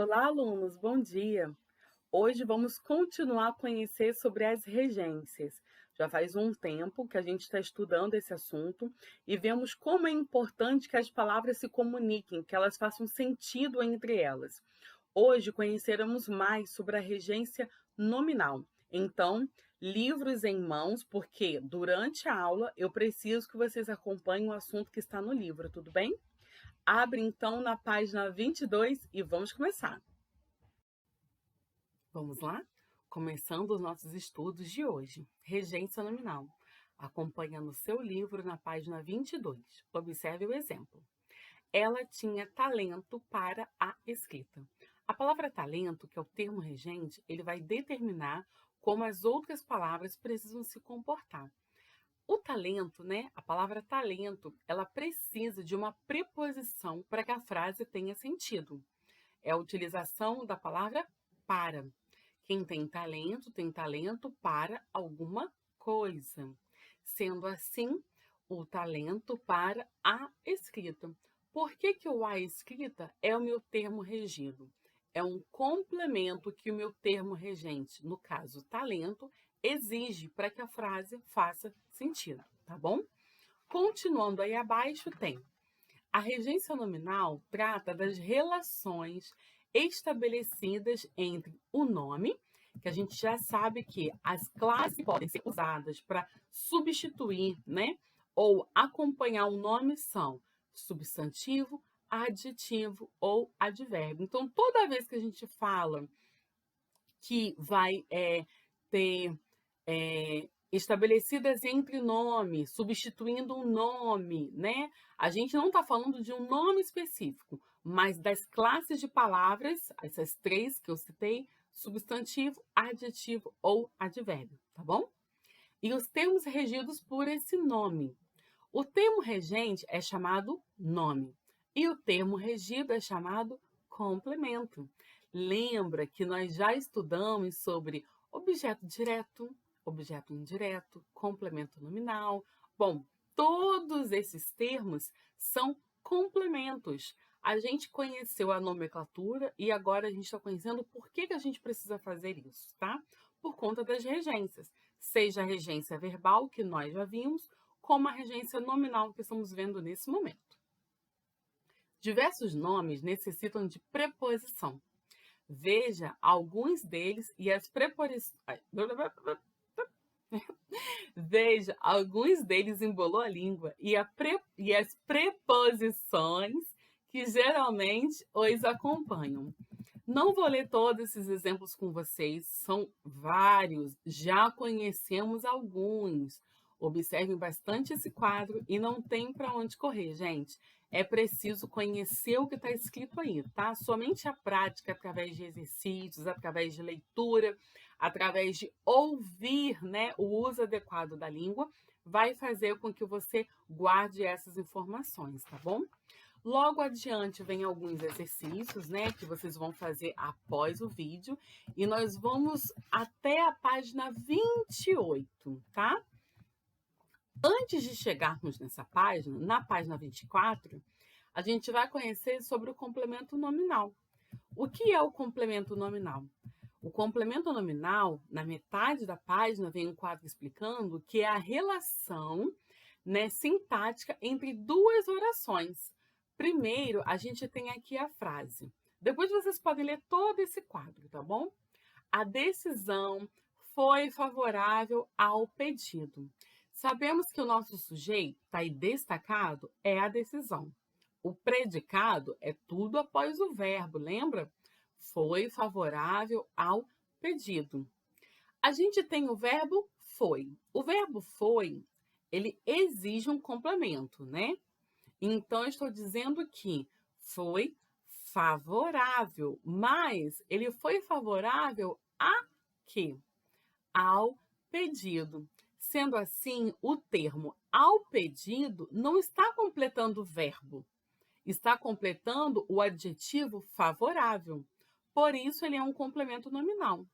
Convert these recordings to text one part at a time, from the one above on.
Olá, alunos, bom dia! Hoje vamos continuar a conhecer sobre as regências. Já faz um tempo que a gente está estudando esse assunto e vemos como é importante que as palavras se comuniquem, que elas façam sentido entre elas. Hoje conheceremos mais sobre a regência nominal. Então, livros em mãos, porque durante a aula eu preciso que vocês acompanhem o assunto que está no livro, tudo bem? Abre então na página 22 e vamos começar. Vamos lá? Começando os nossos estudos de hoje. Regência nominal. Acompanha no seu livro na página 22. Observe o exemplo. Ela tinha talento para a escrita. A palavra talento, que é o termo regente, ele vai determinar como as outras palavras precisam se comportar. O talento, né? A palavra talento, ela precisa de uma preposição para que a frase tenha sentido. É a utilização da palavra para. Quem tem talento para alguma coisa. Sendo assim, o talento para a escrita. Por que o a escrita é o meu termo regido? É um complemento que o meu termo regente, no caso talento, exige para que a frase faça sentido, tá bom? Continuando aí abaixo tem a regência nominal trata das relações estabelecidas entre o nome, que a gente já sabe que as classes podem ser usadas para substituir, né, ou acompanhar o nome são substantivo, adjetivo ou advérbio. Então, toda vez que a gente fala que vai ter estabelecidas entre nome, substituindo um nome, né? A gente não está falando de um nome específico, mas das classes de palavras, essas três que eu citei, substantivo, adjetivo ou advérbio, tá bom? E os termos regidos por esse nome. O termo regente é chamado nome e o termo regido é chamado complemento. Lembra que nós já estudamos sobre objeto direto, objeto indireto, complemento nominal. Bom, todos esses termos são complementos. A gente conheceu a nomenclatura e agora a gente está conhecendo por que a gente precisa fazer isso, tá? Por conta das regências, seja a regência verbal, que nós já vimos, como a regência nominal que estamos vendo nesse momento. Diversos nomes necessitam de preposição. Veja alguns deles e as preposições. Veja alguns deles embolou a língua e as preposições que geralmente os acompanham. Não vou ler todos esses exemplos com vocês, são vários, já conhecemos alguns. Observem bastante esse quadro e não tem para onde correr, gente. É preciso conhecer o que está escrito aí, tá? Somente a prática, através de exercícios, através de leitura, através de ouvir, né, o uso adequado da língua, vai fazer com que você guarde essas informações, tá bom? Logo adiante vem alguns exercícios, né, que vocês vão fazer após o vídeo e nós vamos até a página 28, tá? Antes de chegarmos nessa página, na página 24, a gente vai conhecer sobre o complemento nominal. O que é o complemento nominal? O complemento nominal, na metade da página, vem um quadro explicando que é a relação, né, sintática entre duas orações. Primeiro, a gente tem aqui a frase. Depois vocês podem ler todo esse quadro, tá bom? A decisão foi favorável ao pedido. Sabemos que o nosso sujeito, está aí destacado, é a decisão. O predicado é tudo após o verbo, lembra? Foi favorável ao pedido. A gente tem o verbo foi. O verbo foi, ele exige um complemento, né? Então, eu estou dizendo que foi favorável, mas ele foi favorável a quê? Ao pedido. Sendo assim, o termo ao pedido não está completando o verbo, está completando o adjetivo favorável. Por isso, ele é um complemento nominal.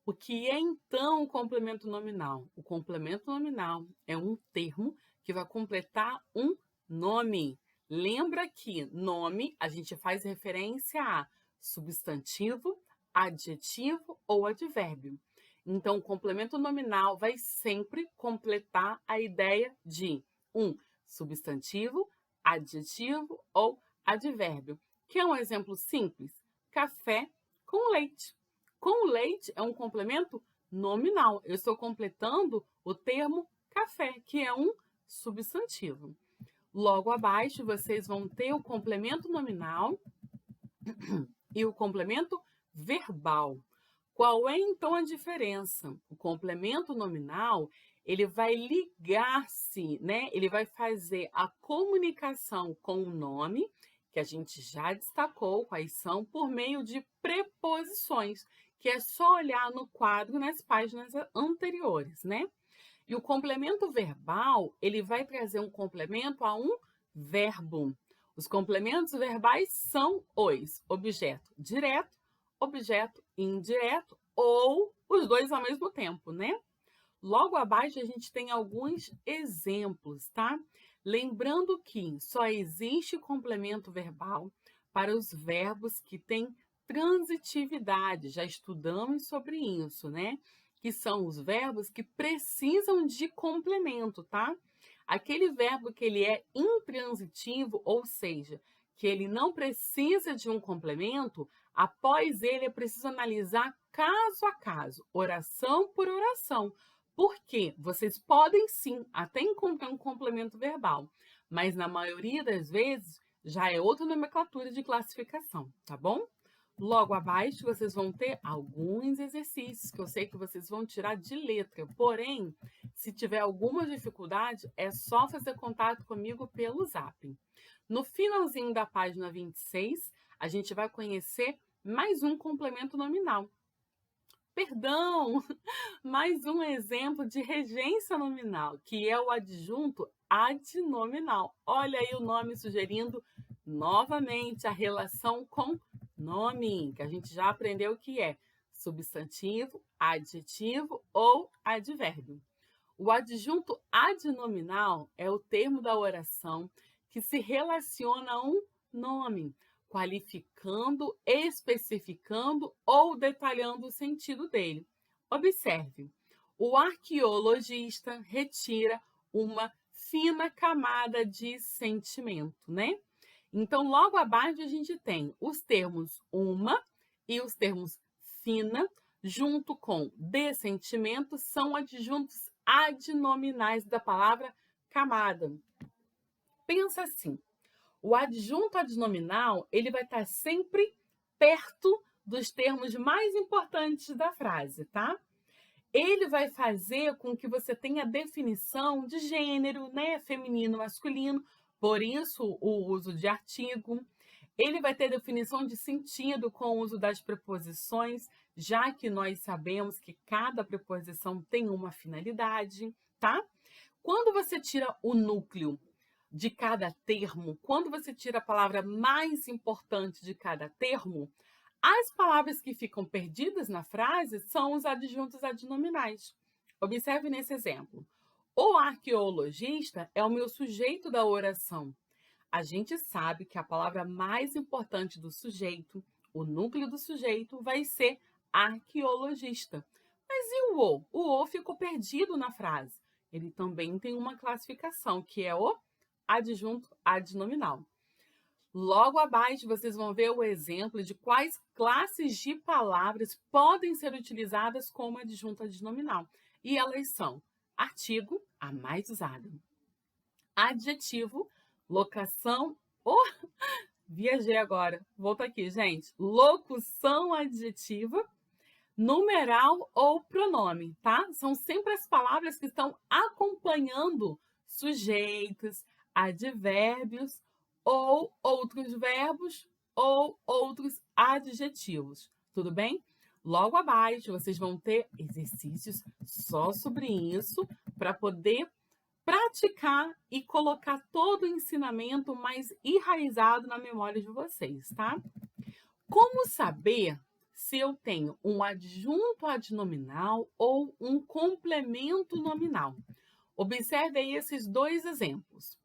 O que é então o complemento nominal? O complemento nominal é um termo que vai completar um nome. Lembra que nome a gente faz referência a substantivo, adjetivo ou advérbio. Então, o complemento nominal vai sempre completar a ideia de um substantivo, adjetivo ou advérbio. Quer um exemplo simples? Café com leite. Com leite é um complemento nominal. Eu estou completando o termo café, que é um substantivo. Logo abaixo, vocês vão ter o complemento nominal e o complemento verbal. Qual é, então, a diferença? O complemento nominal, ele vai ligar-se, né? Ele vai fazer a comunicação com o nome, que a gente já destacou quais são, por meio de preposições, que é só olhar no quadro nas páginas anteriores, né? E o complemento verbal, ele vai trazer um complemento a um verbo. Os complementos verbais são os objeto direto, objeto indireto ou os dois ao mesmo tempo, né? Logo abaixo a gente tem alguns exemplos, tá? Lembrando que só existe complemento verbal para os verbos que têm transitividade. Já estudamos sobre isso, né? Que são os verbos que precisam de complemento, tá? Aquele verbo que ele é intransitivo, ou seja, que ele não precisa de um complemento, após ele é preciso analisar caso a caso, oração por oração. Porque vocês podem sim até encontrar um complemento verbal, mas na maioria das vezes já é outra nomenclatura de classificação, tá bom? Logo abaixo vocês vão ter alguns exercícios que eu sei que vocês vão tirar de letra, porém, se tiver alguma dificuldade, é só fazer contato comigo pelo Zap. No finalzinho da página 26, a gente vai conhecer mais um complemento nominal. Perdão, mais um exemplo de regência nominal, que é o adjunto adnominal. Olha aí o nome sugerindo novamente a relação com nome, que a gente já aprendeu que é substantivo, adjetivo ou advérbio. O adjunto adnominal é o termo da oração que se relaciona a um nome, qualificando, especificando ou detalhando o sentido dele. Observe, o arqueologista retira uma fina camada de sentimento, né? Então, logo abaixo a gente tem os termos uma e os termos fina, junto com de sentimento, são adjuntos adnominais da palavra camada. Pensa assim, o adjunto adnominal, ele vai estar sempre perto dos termos mais importantes da frase, tá? Ele vai fazer com que você tenha definição de gênero, né? Feminino, masculino, por isso o uso de artigo. Ele vai ter definição de sentido com o uso das preposições, já que nós sabemos que cada preposição tem uma finalidade, tá? Quando você tira o núcleo de cada termo, quando você tira a palavra mais importante de cada termo, as palavras que ficam perdidas na frase são os adjuntos adnominais. Observe nesse exemplo. O arqueologista é o meu sujeito da oração. A gente sabe que a palavra mais importante do sujeito, o núcleo do sujeito, vai ser arqueologista. Mas e o O? O O ficou perdido na frase. Ele também tem uma classificação, que é o adjunto adnominal. Logo abaixo, vocês vão ver o exemplo de quais classes de palavras podem ser utilizadas como adjunto adnominal. E elas são artigo, a mais usada, adjetivo, locação, viajei agora, volta aqui, gente, locução adjetiva, numeral ou pronome, tá? São sempre as palavras que estão acompanhando sujeitos, advérbios, ou outros verbos, ou outros adjetivos, tudo bem? Logo abaixo, vocês vão ter exercícios só sobre isso, para poder praticar e colocar todo o ensinamento mais enraizado na memória de vocês, tá? Como saber se eu tenho um adjunto adnominal ou um complemento nominal? Observe aí esses dois exemplos.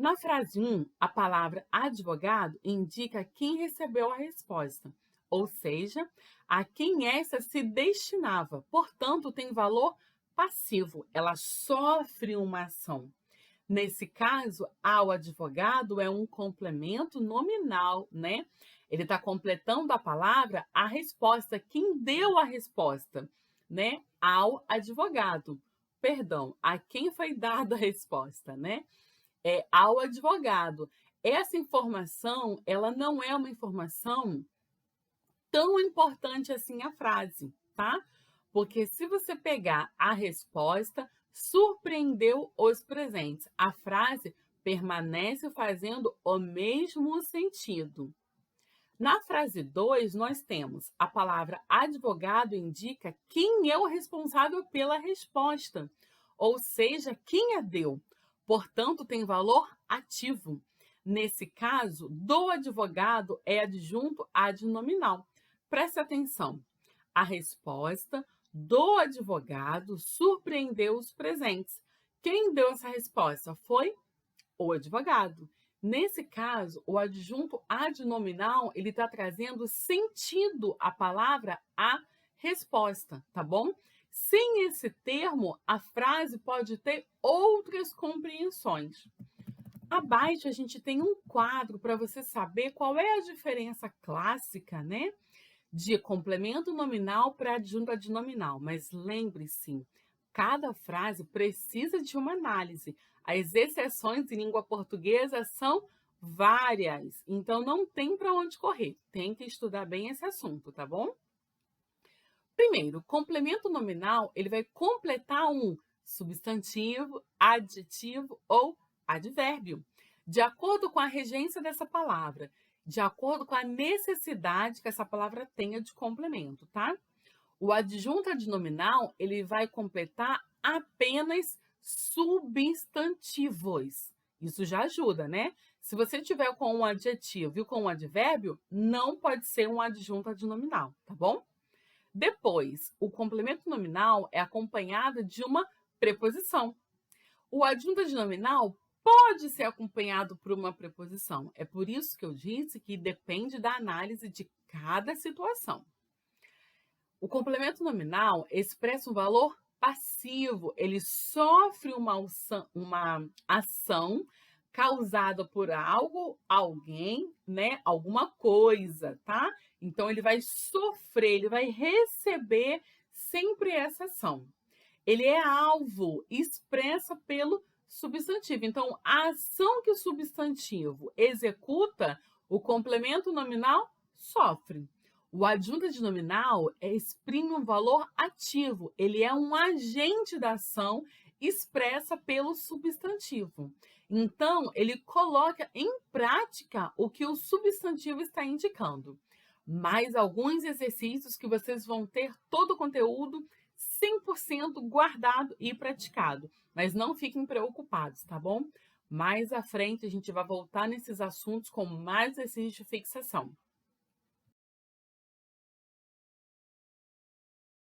Na frase 1, a palavra advogado indica quem recebeu a resposta, ou seja, a quem essa se destinava, portanto, tem valor passivo, ela sofre uma ação. Nesse caso, ao advogado é um complemento nominal, né? Ele está completando a palavra a resposta, quem deu a resposta, né? Ao advogado. Perdão, a quem foi dada a resposta, né? Ao advogado. Essa informação, ela não é uma informação tão importante assim a frase, tá? Porque se você pegar a resposta, surpreendeu os presentes. A frase permanece fazendo o mesmo sentido. Na frase 2, nós temos a palavra advogado indica quem é o responsável pela resposta, ou seja, quem a deu. Portanto, tem valor ativo. Nesse caso, do advogado é adjunto ad nominal. Preste atenção. A resposta do advogado surpreendeu os presentes. Quem deu essa resposta foi o advogado. Nesse caso, o adjunto adnominal, ele está trazendo sentido à palavra a resposta, tá bom? Sem esse termo, a frase pode ter outras compreensões. Abaixo, a gente tem um quadro para você saber qual é a diferença clássica, né? De complemento nominal para adjunto adnominal. Mas lembre-se, cada frase precisa de uma análise. As exceções em língua portuguesa são várias, então não tem para onde correr. Tem que estudar bem esse assunto, tá bom? Primeiro, complemento nominal, ele vai completar um substantivo, adjetivo ou advérbio, de acordo com a regência dessa palavra, de acordo com a necessidade que essa palavra tenha de complemento, tá? O adjunto adnominal, ele vai completar apenas substantivos. Isso já ajuda, né? Se você tiver com um adjetivo e com um advérbio, não pode ser um adjunto adnominal, tá bom? Depois, o complemento nominal é acompanhado de uma preposição. O adjunto adnominal pode ser acompanhado por uma preposição. É por isso que eu disse que depende da análise de cada situação. O complemento nominal expressa um valor passivo, ele sofre uma ação causada por algo, alguém, né, alguma coisa, tá? Então, ele vai sofrer, ele vai receber sempre essa ação. Ele é alvo, expressa pelo substantivo. Então, a ação que o substantivo executa, o complemento nominal sofre. O adjunto adnominal exprime um valor ativo. Ele é um agente da ação expressa pelo substantivo. Então, ele coloca em prática o que o substantivo está indicando. Mais alguns exercícios que vocês vão ter todo o conteúdo 100% guardado e praticado. Mas não fiquem preocupados, tá bom? Mais à frente, a gente vai voltar nesses assuntos com mais exercícios de fixação.